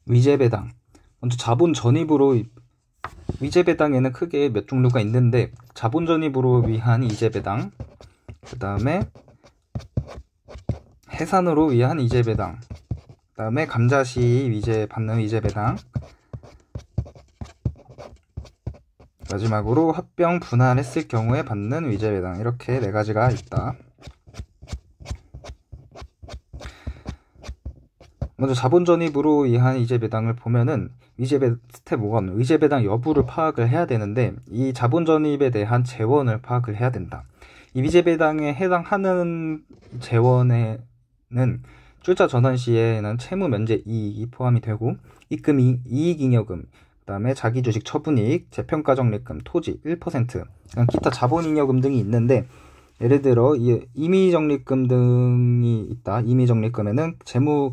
위제배당. 먼저 자본 전입으로 위제배당에는 크게 몇 종류가 있는데 자본 전입으로 위한 이제배당, 그 다음에 해산으로 위한 이제배당, 그 다음에 감자시 위제 받는 위제배당, 마지막으로 합병 분할했을 경우에 받는 위제배당. 이렇게 4가지가 있다. 먼저 자본 전입으로 위한 이제배당을 보면은 스텝 5는 위제배당 여부를 파악을 해야 되는데 이 자본 전입에 대한 재원을 파악을 해야 된다. 이 위제배당에 해당하는 재원에는 출자 전환 시에는 채무 면제 이익이 포함이 되고 입금 이익잉여금, 그 다음에 자기주식 처분이익, 재평가 적립금, 토지 1%, 기타 자본잉여금 등이 있는데 예를 들어 임의적립금 등이 있다. 임의적립금에는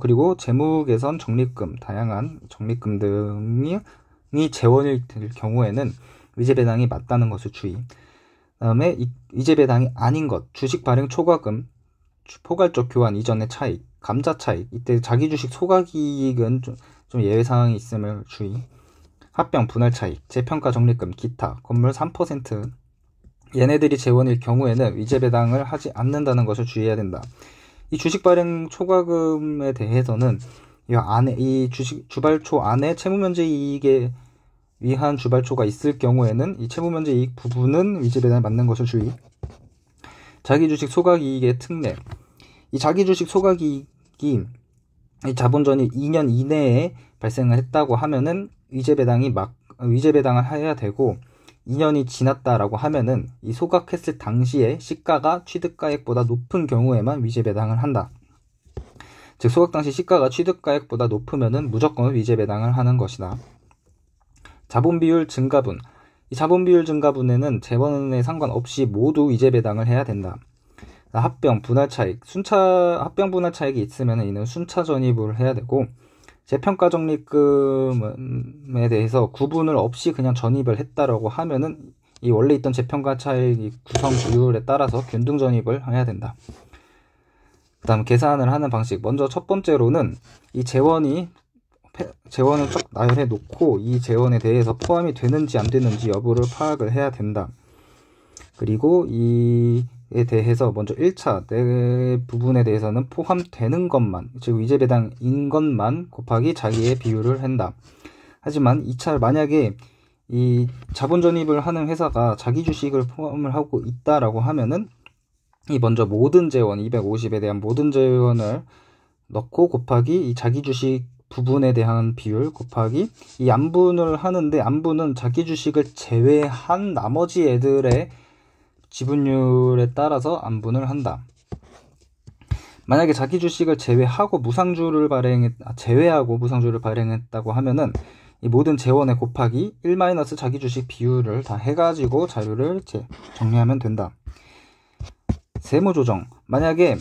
그리고 재무개선 적립금, 다양한 적립금 등이 재원일 경우에는 위제배당이 맞다는 것을 주의. 다음에 위제배당이 아닌 것, 주식 발행 초과금, 포괄적 교환 이전의 차익, 감자 차익, 이때 자기주식 소각이익은 좀 예외사항이 있음을 주의. 합병 분할 차익, 재평가 적립금, 기타, 건물 3%, 얘네들이 재원일 경우에는 위제배당을 하지 않는다는 것을 주의해야 된다. 이 주식 발행 초과금에 대해서는 이 주식 주발초 안에 채무면제 이익에 위한 주발초가 있을 경우에는 이 채무면제 이익 부분은 위제배당에 맞는 것을 주의. 자기주식 소각이익의 특례. 이 자기주식 소각이익이 이 자본전이 2년 이내에 발생을 했다고 하면은 위제배당을 해야 되고 2년이 지났다라고 하면은 이 소각했을 당시에 시가가 취득가액보다 높은 경우에만 위제배당을 한다. 즉 소각 당시 시가가 취득가액보다 높으면은 무조건 위제배당을 하는 것이다. 자본비율 증가분. 이 자본비율 증가분에는 재원에 상관없이 모두 위제배당을 해야 된다. 합병 분할 차익. 합병 분할 차익이 있으면 이는 순차 전입을 해야 되고 재평가 적립금에 대해서 구분을 없이 그냥 전입을 했다라고 하면은 이 원래 있던 재평가 차익 구성 비율에 따라서 균등 전입을 해야 된다. 그 다음 계산을 하는 방식. 먼저 첫 번째로는 이 재원을 쫙 나열해 놓고 이 재원에 대해서 포함이 되는지 안 되는지 여부를 파악을 해야 된다. 그리고 이에 대해서 먼저 1차 내 부분에 대해서는 포함되는 것만, 즉 위제배당인 것만 곱하기 자기의 비율을 한다. 하지만 2차 만약에 이 자본 전입을 하는 회사가 자기 주식을 포함을 하고 있다라고 하면은 이 먼저 모든 재원 250에 대한 모든 재원을 넣고 곱하기 이 자기 주식 부분에 대한 비율 곱하기 이 안분을 하는데 안분은 자기 주식을 제외한 나머지 애들의 지분율에 따라서 안분을 한다. 만약에 자기 주식을 제외하고 무상주를 발행했다고 하면은 이 모든 재원에 곱하기 1- 자기 주식 비율을 다 해가지고 자료를 정리하면 된다. 세무조정. 만약에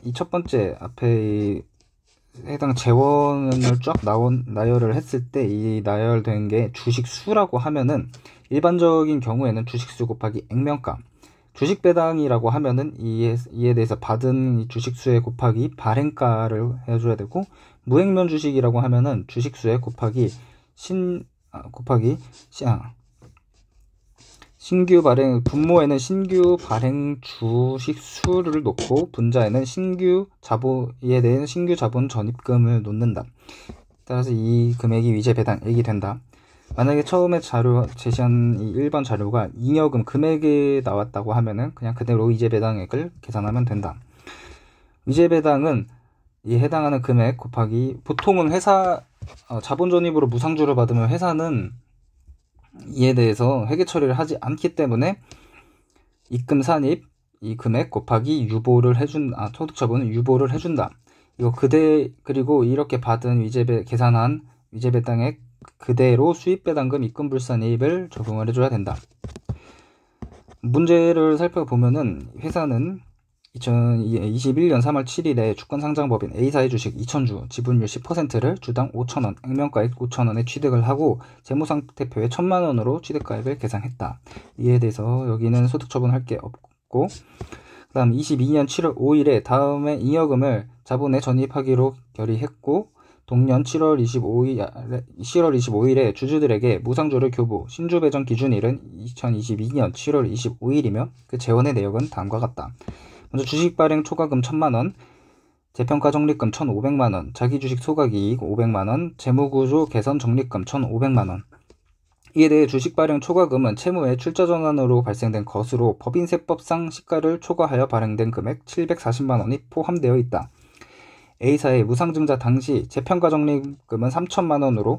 이 첫 번째 앞에 해당 재원을 쫙 나열을 했을 때 이 나열된 게 주식수라고 하면은 일반적인 경우에는 주식수 곱하기 액면가, 주식배당이라고 하면은 이에 대해서 받은 이 주식수에 곱하기 발행가를 해줘야 되고, 무액면 주식이라고 하면은 주식수에 곱하기 신규 발행, 분모에는 신규 발행 주식수를 놓고 분자에는 이에 대한 신규 자본 전입금을 놓는다. 따라서 이 금액이 위제배당액이 된다. 만약에 처음에 제시한 이 1번 자료가 잉여금 금액에 나왔다고 하면은 그냥 그대로 위제배당액을 계산하면 된다. 위제배당은 이 해당하는 금액 곱하기, 보통은 자본 전입으로 무상주를 받으면 회사는 이에 대해서 회계 처리를 하지 않기 때문에 입금 산입 이 금액 곱하기 소득처분은 유보를 해준다. 그리고 이렇게 받은 계산한 위제배당액 그대로 수입배당금 입금불산이익을 적용을 해줘야 된다. 문제를 살펴보면은 회사는 2021년 3월 7일에 주권상장법인 A사의 주식 2,000주 지분율 10%를 주당 5,000원, 액면가액 5,000원에 취득을 하고 재무상태표에 1,000만원으로 취득가액을 계산했다. 이에 대해서 여기는 소득처분할 게 없고, 그 다음 22년 7월 5일에 다음에 잉여금을 자본에 전입하기로 결의했고 동년 7월 25일에 주주들에게 무상주를 교부, 신주 배정 기준일은 2022년 7월 25일이며 그 재원의 내역은 다음과 같다. 먼저 주식 발행 초과금 1,000만원, 재평가 적립금 1,500만원, 자기주식 소각이익 500만원, 재무구조 개선 적립금 1,500만원. 이에 대해 주식 발행 초과금은 채무의 출자 전환으로 발생된 것으로 법인세법상 시가를 초과하여 발행된 금액 740만원이 포함되어 있다. A사의 무상증자 당시 재평가 적립금은 3천만원으로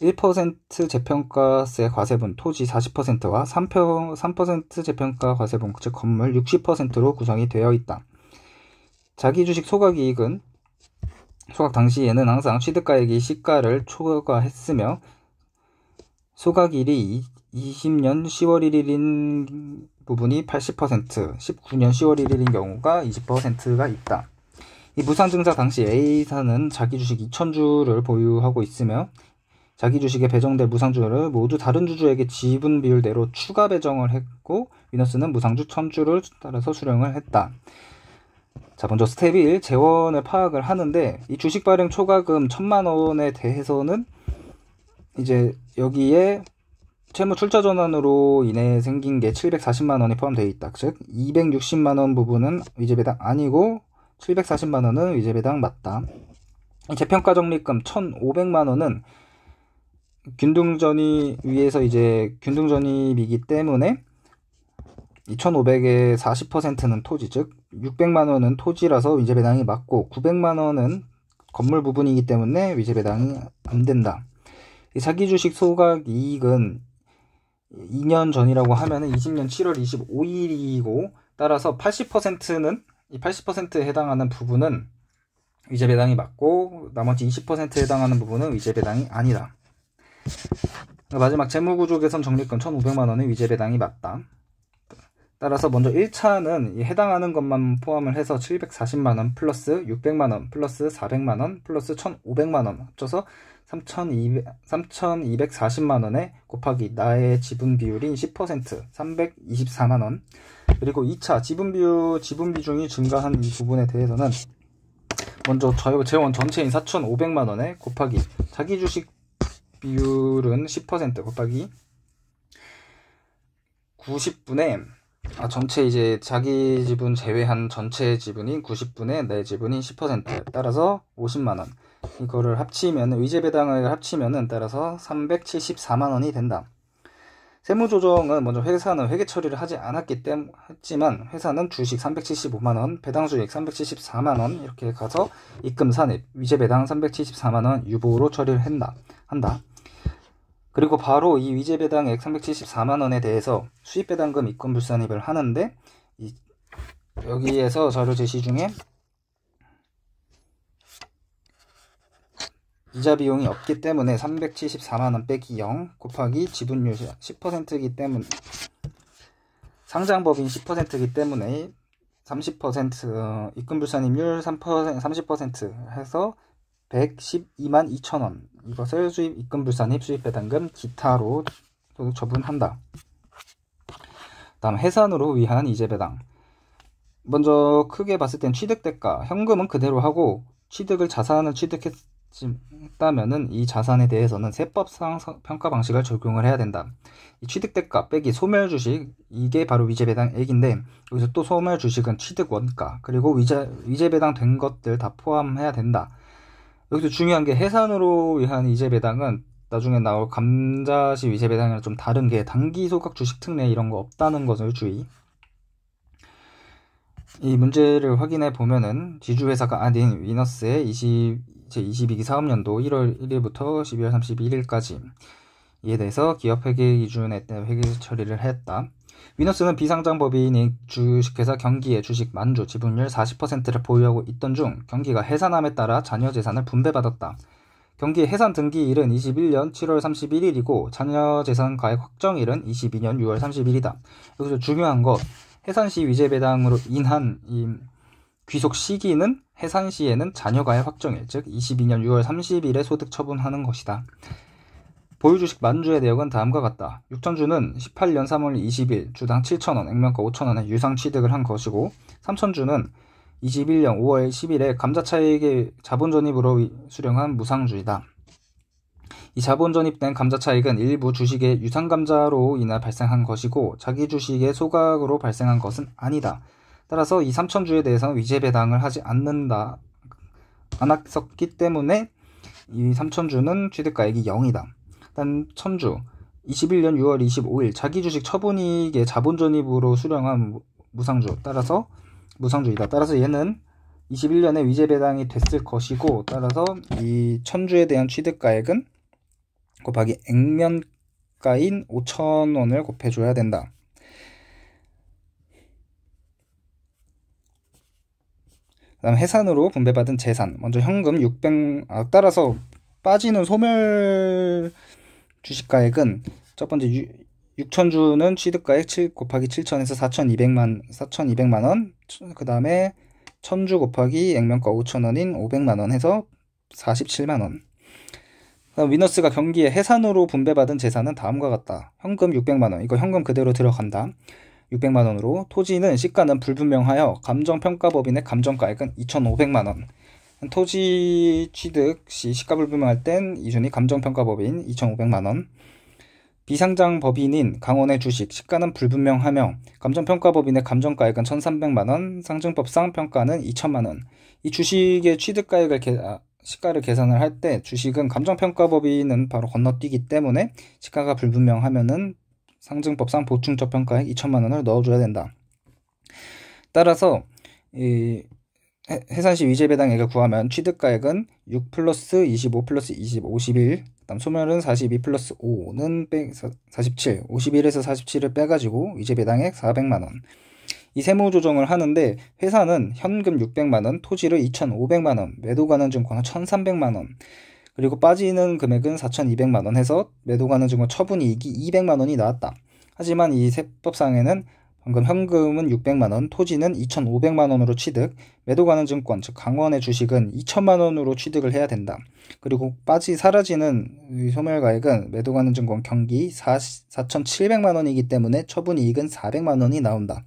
1% 재평가세 과세분 토지 40%와 3% 재평가 과세분 즉 건물 60%로 구성이 되어 있다. 자기주식 소각이익은 소각 당시에는 항상 취득가액이 시가를 초과했으며 소각일이 20년 10월 1일인 부분이 80%, 19년 10월 1일인 경우가 20%가 있다. 이 무상증자 당시 A사는 자기주식 2,000주를 보유하고 있으며 자기주식에 배정될 무상주를 모두 다른 주주에게 지분 비율대로 추가 배정을 했고 위너스는 무상주 1,000주를 따라서 수령을 했다. 자, 먼저 스텝 1, 재원을 파악을 하는데 이 주식 발행 초과금 1,000만원에 대해서는 이제 여기에 채무 출자 전환으로 인해 생긴 게 740만원이 포함되어 있다. 즉 260만원 부분은 위제배당 아니고 740만원은 위제배당 맞다. 재평가 적립금 1,500만원은 균등전입 위에서 이제 균등전입이기 때문에 2,500의 40%는 토지, 즉 600만원은 토지라서 위제배당이 맞고 900만원은 건물 부분이기 때문에 위제배당이 안 된다. 자기주식 소각이익은 2년 전이라고 하면 20년 7월 25일이고 따라서 80%는 이 80%에 해당하는 부분은 위제배당이 맞고 나머지 20%에 해당하는 부분은 위제배당이 아니다. 마지막 재무구조 개선 적립금 1,500만원의 위제배당이 맞다. 따라서 먼저 1차는 해당하는 것만 포함을 해서 740만원 플러스 600만원 플러스 400만원 플러스 1,500만원 합쳐서 3,240만원에 곱하기 나의 지분 비율인 10% 324만원. 그리고 2차 지분 비중이 증가한 이 부분에 대해서는 먼저 재원 전체인 4,500만원에 곱하기 자기주식 비율은 10% 곱하기 90분의 전체 이제 자기 지분 제외한 전체 지분인 90분의 내 지분인 10% 따라서 50만원. 이거를 합치면 위제배당을 합치면은 따라서 374만원이 된다. 세무조정은 먼저 회사는 회계 처리를 하지 않았기 때문에 했지만 회사는 주식 375만원, 배당수익 374만원 이렇게 가서 입금 산입, 위제배당 374만원 유보로 처리를 한다. 그리고 바로 이 위제배당액 374만원에 대해서 수입배당금 입금불산입을 하는데 여기에서 자료 제시 중에 이자 비용이 없기 때문에 374만원 빼기 0 곱하기 지분율 10%이기 때문에 상장법인 10%이기 때문에 30% 입금불산입률 30% 해서 112만 2천원 이것을 수입 입금불산입 수입배당금 기타로 처분한다. 다음 해산으로 위한 이제배당. 먼저 크게 봤을 땐 취득대가 현금은 그대로 하고 자산을 취득했다면은 이 자산에 대해서는 세법상 평가 방식을 적용을 해야 된다. 이 취득대가 빼기 소멸주식 이게 바로 위제배당액인데 여기서 또 소멸주식은 취득원가 그리고 위제배당 된 것들 다 포함해야 된다. 여기서 중요한 게 해산으로 위한 이제배당은 나중에 나올 감자시 위제배당이랑 좀 다른 게 단기 소각 주식 특례 이런 거 없다는 것을 주의. 이 문제를 확인해 보면은 지주회사가 아닌 위너스의 제22기 사업년도 1월 1일부터 12월 31일까지 이에 대해서 기업회계 기준에 따라 회계 처리를 했다. 위너스는 비상장법인인 주식회사 경기의 주식 만주 지분율 40%를 보유하고 있던 중 경기가 해산함에 따라 자녀 재산을 분배받았다. 경기의 해산 등기일은 21년 7월 31일이고 자녀 재산 가액 확정일은 22년 6월 30일이다. 여기서 중요한 것 해산 시 위제배당으로 인한 이 귀속 시기는 해산 시에는 자녀 가액 확정일 즉 22년 6월 30일에 소득 처분하는 것이다. 보유주식 만주의 내역은 다음과 같다. 6천주는 18년 3월 20일 주당 7,000원, 액면가 5,000원에 유상 취득을 한 것이고 3천주는 21년 5월 10일에 감자차익의 자본전입으로 수령한 무상주이다. 이 자본전입된 감자차익은 일부 주식의 유상감자로 인해 발생한 것이고 자기 주식의 소각으로 발생한 것은 아니다. 따라서 이 3,000주에 대해서는 위제배당을 하지 않았었기 때문에 이 3,000주는 취득가액이 0이다. 단 1,000주 21년 6월 25일 자기 주식 처분이익의 자본전입으로 수령한 무상주 따라서 무상주이다. 따라서 얘는 21년에 위제배당이 됐을 것이고 따라서 이 1,000주에 대한 취득가액은 곱하기 액면가인 5,000원을 곱해줘야 된다. 그 다음 해산으로 분배받은 재산. 먼저 현금 따라서 빠지는 소멸 주식가액은 첫 번째 6,000주는 취득가액 7 곱하기 7,000에서 4,200만원. 그 다음에 1,000주 곱하기 액면가 5,000원인 500만원 해서 47만원. 그다음 위너스가 경기에 해산으로 분배받은 재산은 다음과 같다. 현금 600만원. 이거 현금 그대로 들어간다. 600만원으로 토지는 시가는 불분명하여 감정평가법인의 감정가액은 2,500만원. 토지 취득 시 시가 불분명할 땐 이준이 감정평가법인 2,500만원. 비상장 법인인 강원의 주식 시가는 불분명하며 감정평가법인의 감정가액은 1,300만원, 상증법상 평가는 2,000만원. 이 주식의 취득가액을 시가를 계산을 할 때 주식은 감정평가법인은 바로 건너뛰기 때문에 시가가 불분명하면은 상증법상 보충적 평가액 2,000만원을 넣어줘야 된다. 따라서 이 해산시 위제배당액을 구하면 취득가액은 6 플러스 25 플러스 20, 51, 그 다음 소멸은 42 플러스 5는 47, 51에서 47을 빼가지고 위제배당액 400만원. 이 세무조정을 하는데 회사는 현금 600만원, 토지를 2,500만원, 매도 가능 증권은 1,300만원, 그리고 빠지는 금액은 4,200만원 해서 매도 가능 증권 처분이익이 200만원이 나왔다. 하지만 이 세법상에는 방금 현금은 600만원, 토지는 2,500만원으로 취득, 매도 가능 증권, 즉 강원의 주식은 2,000만원으로 취득을 해야 된다. 그리고 사라지는 소멸가액은 매도 가능 증권 경기 4,700만원이기 때문에 처분이익은 400만원이 나온다.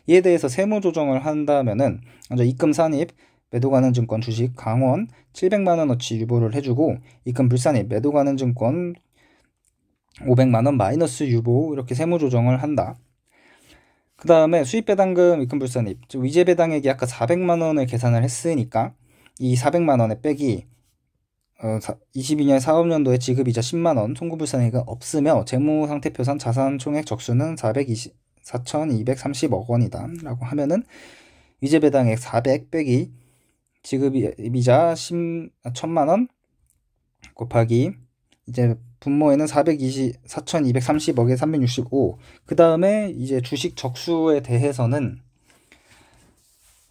이에 대해서 세무조정을 한다면은 먼저 입금 산입, 매도 가능 증권 주식 강원 700만원어치 유보를 해주고 입금 불산입, 매도 가능 증권 500만원 마이너스 유보 이렇게 세무조정을 한다. 그 다음에 수입배당금 입금불산입, 위제배당액이 아까 400만원을 계산을 했으니까 이 400만원에 빼기 22년 사업년도에 지급이자 10만원 송금불산액은 없으며 재무상태표상 자산총액 적수는 4,230억 원이다 라고 하면은 위제배당액 400 빼기 지급이자 1,000만원 곱하기 이제 분모에는 4,230억에 365. 그 다음에 이제 주식 적수에 대해서는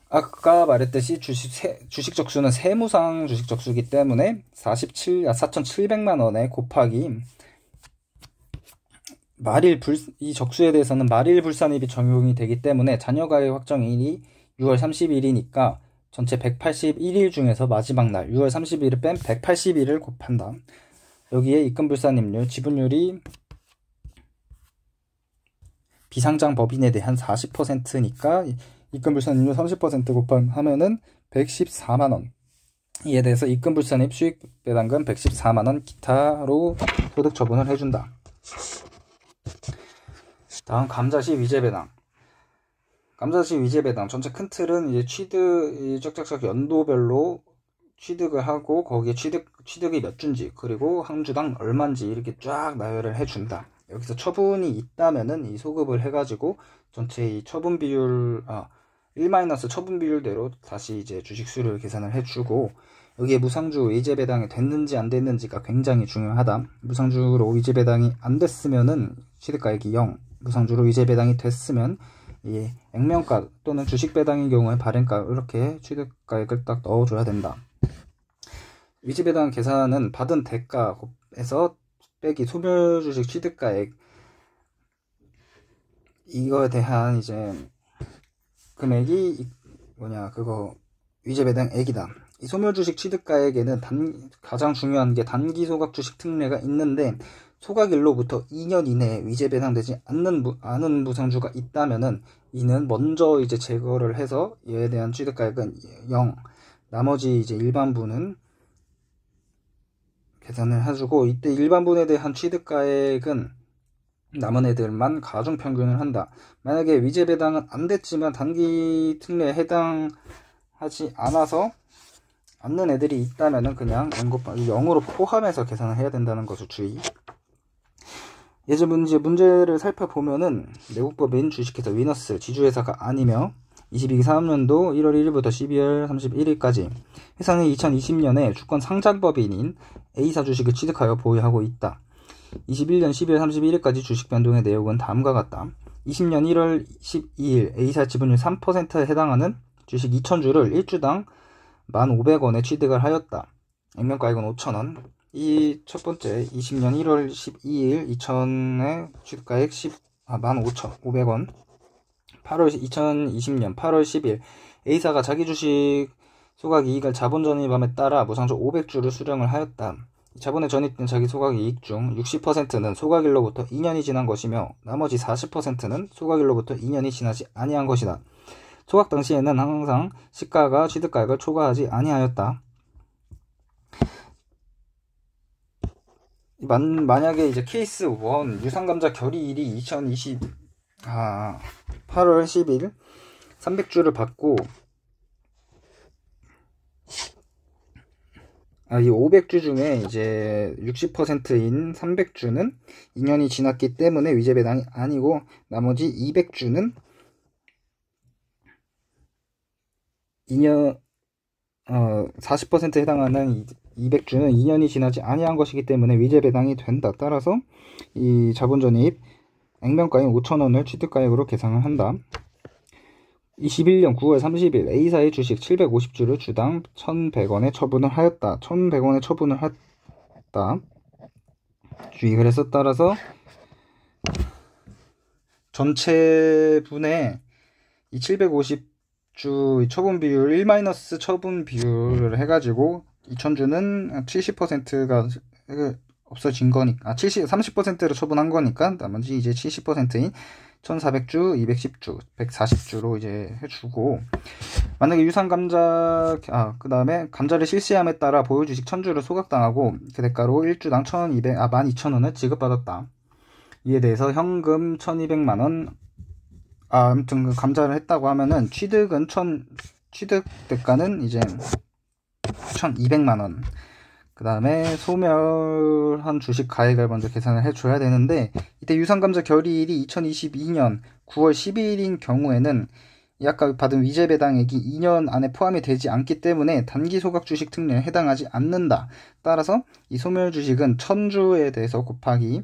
아까 말했듯이 주식 적수는 세무상 주식 적수이기 때문에 4,700만원에 곱하기 이 적수에 대해서는 말일 불산입이 적용이 되기 때문에 잔여가액 확정일이 6월 30일이니까 전체 181일 중에서 마지막 날 6월 30일을 뺀 180일을 곱한다. 여기에 입금불산입률, 지분율이 비상장 법인에 대한 40%니까 입금불산입률 30% 곱하면은 114만원. 이에 대해서 입금불산입 수익배당금 114만원 기타로 소득 처분을 해준다. 다음 감자시 위제배당. 감자시 위제배당 전체 큰 틀은 이제 쫙쫙쫙 연도별로 취득을 하고 거기에 취득이 몇 주인지 그리고 한 주당 얼마인지 이렇게 쫙 나열을 해준다. 여기서 처분이 있다면은 이 소급을 해가지고 전체 이 처분 비율 1- 처분 비율대로 다시 이제 주식수를 계산을 해주고 여기에 무상주 위제배당이 됐는지 안 됐는지가 굉장히 중요하다. 무상주로 위제배당이 안 됐으면은 취득가액이 0, 무상주로 위제배당이 됐으면 이 액면가 또는 주식배당인 경우에 발행가 이렇게 취득가액을 딱 넣어줘야 된다. 위제배당 계산은 받은 대가에서 빼기 소멸주식 취득가액 이거에 대한 이제 금액이 그거 위제배당액이다. 이 소멸주식 취득가액에는 가장 중요한 게 단기 소각 주식 특례가 있는데, 소각일로부터 2년 이내에 위제 배당되지 않은 무상주가 있다면은 이는 먼저 이제 제거를 해서 얘에 대한 취득가액은 0, 나머지 이제 일반부는 계산을 해주고, 이때 일반분에 대한 취득가액은 남은 애들만 가중평균을 한다. 만약에 위제 배당은 안 됐지만 단기 특례에 해당하지 않는 애들이 있다면은 그냥 0으로 포함해서 계산을 해야 된다는 것을 주의. 예제 문제를 살펴보면은 내국법인 주식회사 위너스 지주회사가 아니며 22기 사업년도 1월 1일부터 12월 31일까지 회사는 2020년에 주권 상장법인인 A사 주식을 취득하여 보유하고 있다. 21년 12월 31일까지 주식 변동의 내용은 다음과 같다. 20년 1월 12일 A사 지분율 3%에 해당하는 주식 2,000주를 1주당 1,500원에 취득을 하였다. 액면가액은 5,000원. 이 첫 번째 20년 1월 12일 2,000의 취득가액 15,500원. 2020년 8월 10일 A사가 자기 주식 소각 이익을 자본 전입함에 따라 무상주 500주를 수령을 하였다. 자본에 전입된 자기 소각 이익 중 60%는 소각일로부터 2년이 지난 것이며 나머지 40%는 소각일로부터 2년이 지나지 아니한 것이다. 소각 당시에는 항상 시가가 취득가액을 초과하지 아니하였다. 만약에 이제 케이스 1 유상감자 결의일이 8월 10일 300주를 받고 이 500주 중에 이제 60%인 300주는 2년이 지났기 때문에 위제 배당이 아니고 나머지 200주는 40%에 해당하는 200주는 2년이 지나지 아니한 것이기 때문에 위제 배당이 된다. 따라서 이 자본 전입 액면가액 5,000원을 취득가액으로 계산을 한다. 21년 9월 30일 A사의 주식 750주를 주당 1,100원에 처분을 하였다. 1,100원에 처분을 했다. 주의를 해서 따라서 전체 분의 이 750주 처분 비율 1- 처분 비율을 해가지고 2,000주는 70%가 없어진 거니까 30%를 처분한 거니까 나머지 이제 70%인 1,400주, 210주, 140주로 이제 해주고, 만약에 유상감자, 그 다음에 감자를 실시함에 따라 보유주식 1,000주를 소각당하고 그 대가로 1주당 12,000원을 지급받았다. 이에 대해서 현금 1,200만원, 아무튼 그 감자를 했다고 하면은 취득 대가는 이제 1,200만원. 그 다음에 소멸한 주식 가액을 먼저 계산을 해줘야 되는데, 이때 유상감자 결의일이 2022년 9월 12일인 경우에는 아까 받은 위제 배당액이 2년 안에 포함이 되지 않기 때문에 단기 소각 주식 특례에 해당하지 않는다. 따라서 이 소멸 주식은 1,000주에 대해서 곱하기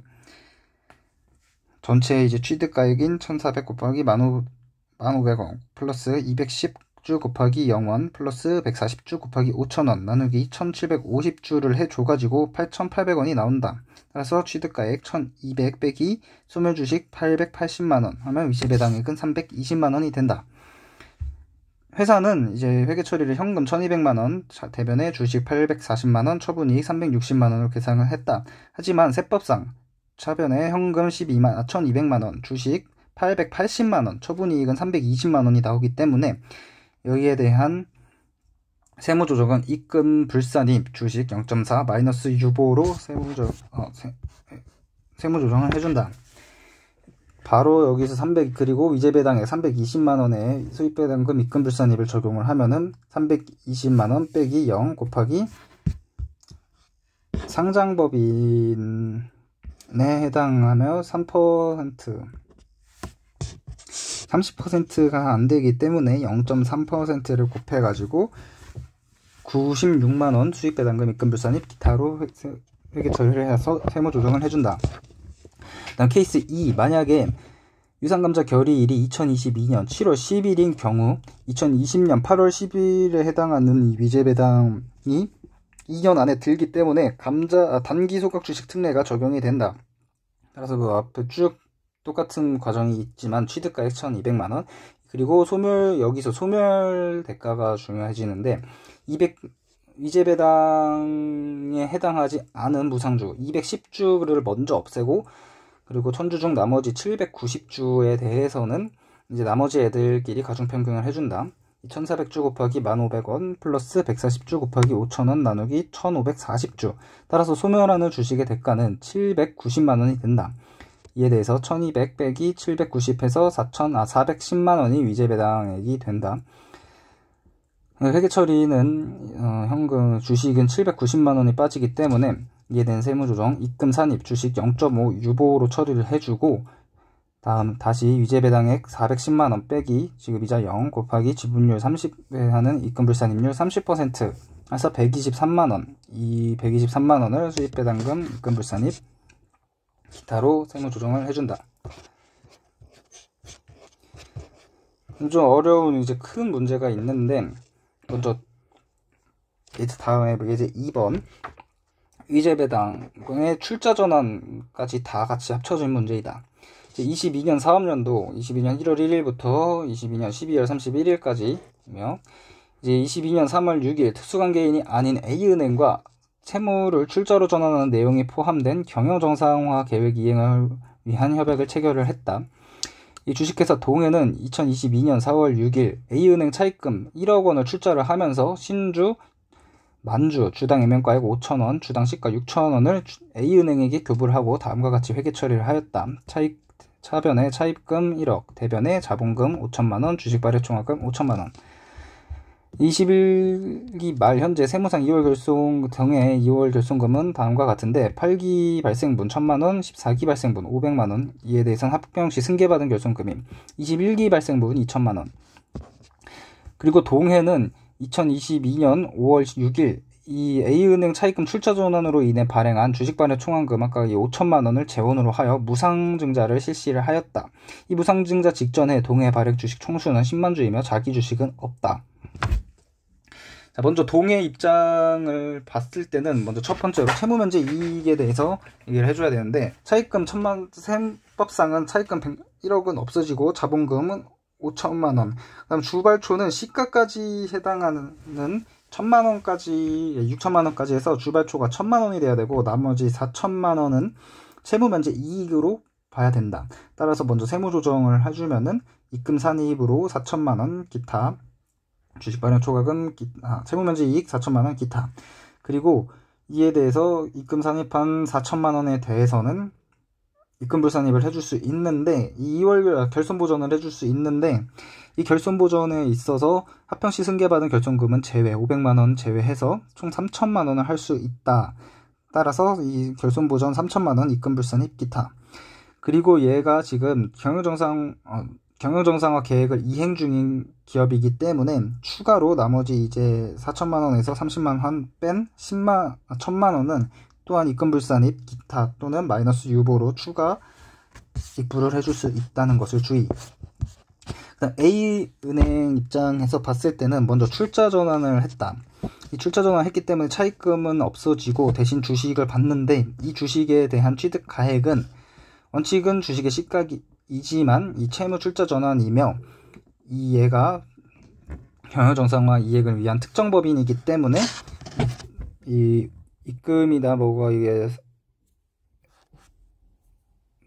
전체 이제 취득가액인 1,400 곱하기 1,500원 플러스 210주 곱하기 0원 플러스 140주 곱하기 5,000원 나누기 1,750주를 해줘가지고 8,800원이 나온다. 따라서 취득가액 1,200 빼기 소멸주식 880만원 하면 위치배당액은 320만원이 된다. 회사는 이제 회계처리를 현금 1,200만원, 대변에 주식 840만원, 처분이익 360만원으로 계산을 했다. 하지만 세법상 차변에 현금 1,200만원, 주식 880만원, 처분이익은 320만원이 나오기 때문에 여기에 대한 세무조정은 입금 불산입 주식 0.4 마이너스 유보로 세무조정을 해준다. 바로 여기서 그리고 위제배당액 320만원에 수입배당금 입금 불산입을 적용을 하면은 320만원 빼기 0 곱하기 상장법인에 해당하며 30%가 안 되기 때문에 0.3%를 곱해가지고 96만원 수익배당금 입금불산입 기타로 회계 처리를 해서 세무 조정을 해준다. 다음 케이스 2. 만약에 유상감자 결의일이 2022년 7월 10일인 경우 2020년 8월 10일에 해당하는 위제배당이 2년 안에 들기 때문에 단기 소각 주식 특례가 적용이 된다. 따라서 그 앞에 쭉 똑같은 과정이 있지만 취득가액 1,200만원 그리고 여기서 소멸 대가가 중요해지는데 위제배당에 해당하지 않은 무상주 210주를 먼저 없애고, 그리고 1000주 중 나머지 790주에 대해서는 이제 나머지 애들끼리 가중평균을 해준다. 1400주 곱하기 1500원 플러스 140주 곱하기 5000원 나누기 1540주. 따라서 소멸하는 주식의 대가는 790만원이 된다. 이에 대해서 1200 빼기 790 해서 410만원이 위제배당액이 된다. 회계 처리는 현금 주식은 790만원이 빠지기 때문에 이에 대한 세무조정, 입금 산입 주식 0.5 유보로 처리를 해주고, 다음 다시 위제배당액 410만원 빼기 지급이자 0 곱하기 지분율 30에 하는 입금불산입률 30% 해서 123만원. 이 123만원을 수입배당금, 입금불산입, 기타로 세무조정을 해준다. 좀 어려운 이제 큰 문제가 있는데, 먼저 이제 다음에 이제 2번 위제배당의 출자전환까지 다 같이 합쳐진 문제이다. 이제 22년 사업년도 22년 1월 1일부터 22년 12월 31일까지며 이제 22년 3월 6일 특수관계인이 아닌 A은행과 채무를 출자로 전환하는 내용이 포함된 경영정상화 계획 이행을 위한 협약을 체결을 했다. 이 주식회사 동해는 2022년 4월 6일 A은행 차입금 1억 원을 출자를 하면서 신주, 만주, 주당 애면가액 5,000원, 주당 시가 6,000원을 A은행에게 교부를 하고 다음과 같이 회계 처리를 하였다. 차변에 차입금 1억, 대변에 자본금 5천만원, 주식 발행 총합금 5천만원. 21기 말 현재 세무상 2월 결손 등의 2월 결손금은 다음과 같은데 8기 발생분 1,000만원, 14기 발생분 500만원, 이에 대해서는 합병 시 승계받은 결손금임 21기 발생분 2,000만원. 그리고 동해는 2022년 5월 6일 이 A은행 차입금 출자 전환으로 인해 발행한 주식 발행 총합금 아까 5천만원을 재원으로 하여 무상증자를 실시를 하였다. 이 무상증자 직전에 동해 발행 주식 총수는 10만주이며 자기 주식은 없다. 자, 먼저 동해 입장을 봤을 때는 먼저 첫 번째로 채무면제 이익에 대해서 얘기를 해줘야 되는데, 차입금 1,000만, 차입금 1억은 없어지고 자본금은 5천만원, 그 다음 주발초는 시가까지 해당하는 1,000만원까지, 6천만원까지 해서 주발초가 1,000만원이 돼야 되고, 나머지 4천만원은 채무면제 이익으로 봐야 된다. 따라서 먼저 세무조정을 해주면은 입금 산입으로 4천만원, 기타, 주식 발행 초과금, 채무면제 이익 4천만원, 기타. 그리고 이에 대해서 입금 산입한 4천만원에 대해서는 입금 불산입을 해줄 수 있는데, 2월 결손보전을 해줄 수 있는데, 이 결손보전에 있어서 합병시 승계받은 결손금은 제외, 500만원 제외해서 총 3천만원을 할 수 있다. 따라서 이 결손보전 3천만원, 입금 불산입, 기타. 그리고 얘가 지금 경영정상화 계획을 이행 중인 기업이기 때문에 추가로 나머지 이제 4천만원에서 30만원 뺀 1,000만원은 또한 입금불산입, 기타 또는 마이너스 유보로 추가 입부를 해줄 수 있다는 것을 주의. 그다음 A은행 입장에서 봤을 때는 먼저 출자 전환을 했다. 이 출자 전환을 했기 때문에 차입금은 없어지고 대신 주식을 받는데, 이 주식에 대한 취득 가액은 원칙은 주식의 시가이지만 이 채무 출자 전환이며, 이 얘가 경영정상화 이익을 위한 특정법인이기 때문에 이 입금이나 뭐가 이게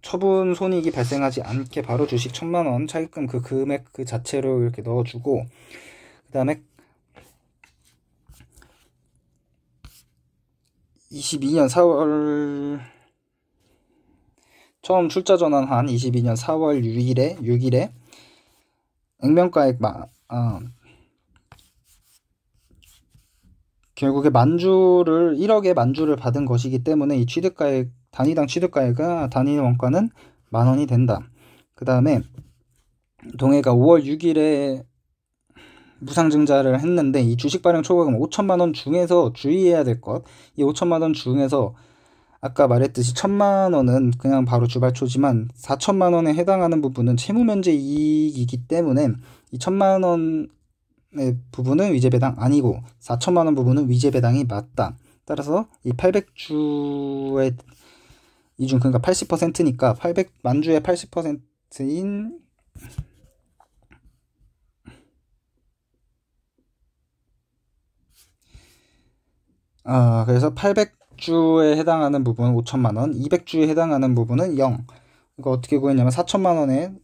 처분 손익이 발생하지 않게 바로 주식 1,000만원 차입금 그 금액 그 자체로 이렇게 넣어주고, 그 다음에 22년 4월 처음 출자 전환한 22년 4월 6일에 액면가액 결국에 1억의 만주를 받은 것이기 때문에 이 취득가액, 단위당 취득가액과 단위 원가는 10,000원이 된다. 그 다음에 동해가 5월 6일에 무상증자를 했는데, 이 주식 발행 초과금 5천만원 중에서 주의해야 될 것, 이 5천만원 중에서 아까 말했듯이 1,000만원은 그냥 바로 주발초지만 4천만원에 해당하는 부분은 채무면제 이익이기 때문에 이 1,000만원의 부분은 위제배당 아니고 4천만원 부분은 위제배당이 맞다. 따라서 이 800주의 이중, 그러니까 80%니까 800만주의 80%인 그래서 800주에 해당하는 부분은 5천만원, 200주에 해당하는 부분은 0. 이거 어떻게 구했냐면 4천만원에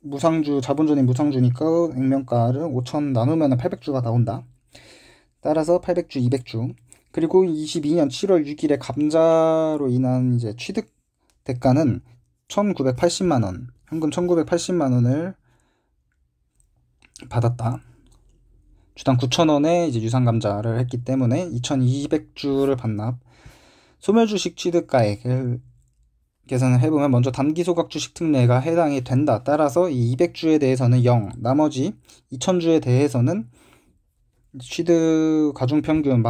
무상주, 자본주는 무상주니까 액면가를 5천 나누면 800주가 나온다. 따라서 800주, 200주. 그리고 22년 7월 6일에 감자로 인한 이제 취득 대가는 1980만원, 현금 1980만원을 받았다. 주당 9,000원에 이제 유상감자를 했기 때문에 2200주를 반납. 소멸주식 취득가액을 계산을 해보면 먼저 단기소각 주식 특례가 해당이 된다. 따라서 이 200주에 대해서는 0, 나머지 2000주에 대해서는 취득 가중평균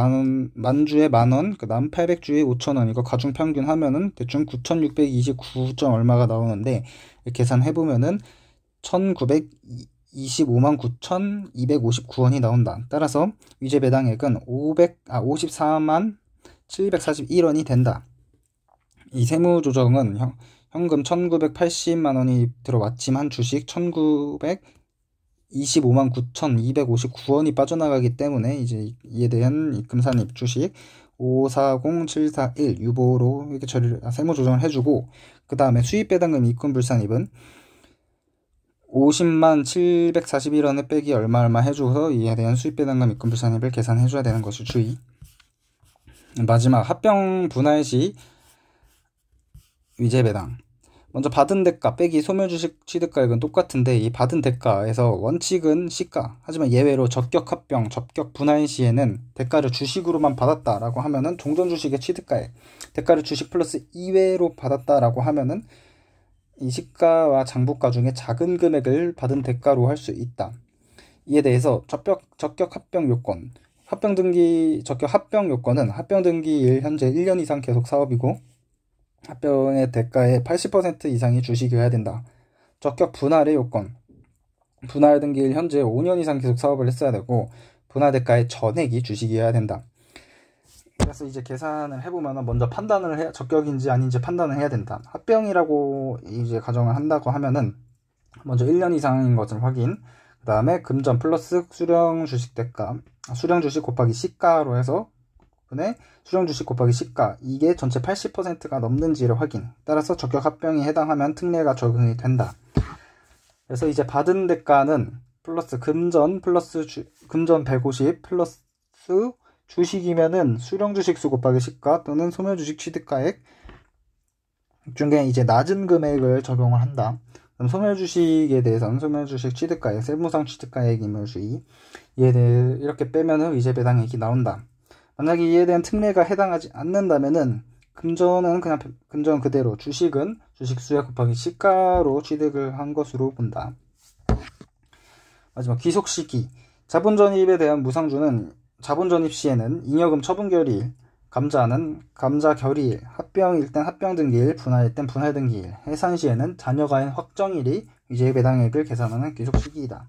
만주에 만원, 그 다음 800주에 5,000원, 이거 가중평균 하면은 대충 9629점 얼마가 나오는데, 계산해보면은 1925만 9,259원이 나온다. 따라서 위제 배당액은 54만 741원이 된다. 이 세무조정은 현금 1980만원이 들어왔지만 주식 1925만 9,259원이 빠져나가기 때문에 이제 이에 대한 입금산입 주식 540741 유보로 이렇게 세무조정을 해주고, 그 다음에 수입배당금 입금불산입은 50만 741원에 빼기 얼마 해줘서 이에 대한 수입배당금 입금불산입을 계산해줘야 되는 것이 주의. 마지막 합병 분할 시 위제배당. 먼저 받은 대가 빼기 소멸주식 취득가액은 똑같은데, 이 받은 대가에서 원칙은 시가, 하지만 예외로 적격 합병, 적격 분할 시에는 대가를 주식으로만 받았다라고 하면은 종전주식의 취득가액, 대가를 주식 플러스 이외로 받았다라고 하면은 이 시가와 장부가 중에 작은 금액을 받은 대가로 할 수 있다. 이에 대해서 적격 합병 요건, 적격 합병 요건은 합병 등기일 현재 1년 이상 계속 사업이고 합병의 대가의 80% 이상이 주식이어야 된다. 적격 분할의 요건, 분할 등기일 현재 5년 이상 계속 사업을 했어야 되고 분할 대가의 전액이 주식이어야 된다. 그래서 이제 계산을 해보면 먼저 적격인지 아닌지 판단을 해야 된다. 합병이라고 이제 가정을 한다고 하면은 먼저 1년 이상인 것을 확인, 그 다음에 금전 플러스 수령 주식 대가, 수령 주식 곱하기 시가로 해서 수령 주식 곱하기 시가, 이게 전체 80%가 넘는지를 확인. 따라서 적격 합병이 해당하면 특례가 적용이 된다. 그래서 이제 받은 대가는 플러스 금전 플러스 금전 150 플러스 주식이면은 수령 주식수 곱하기 시가 또는 소멸 주식 취득가액 중에 이제 낮은 금액을 적용을 한다. 그럼 소멸 주식에 대해서는 소멸 주식 취득가액, 세무상 취득가액임을 주의. 이에 대해 이렇게 빼면은 위제 배당액이 나온다. 만약에 이에 대한 특례가 해당하지 않는다면은 금전은 그냥 금전 그대로, 주식은 주식수에 곱하기 시가로 취득을 한 것으로 본다. 마지막 귀속 시기. 자본 전입에 대한 무상주는 자본 전입 시에는 잉여금 처분 결의일, 감자는 감자 결의일, 합병일 땐 합병 등기일, 분할일 땐 분할 등기일, 해산 시에는 자녀가인 확정일이 위제 배당액을 계산하는 귀속 시기이다.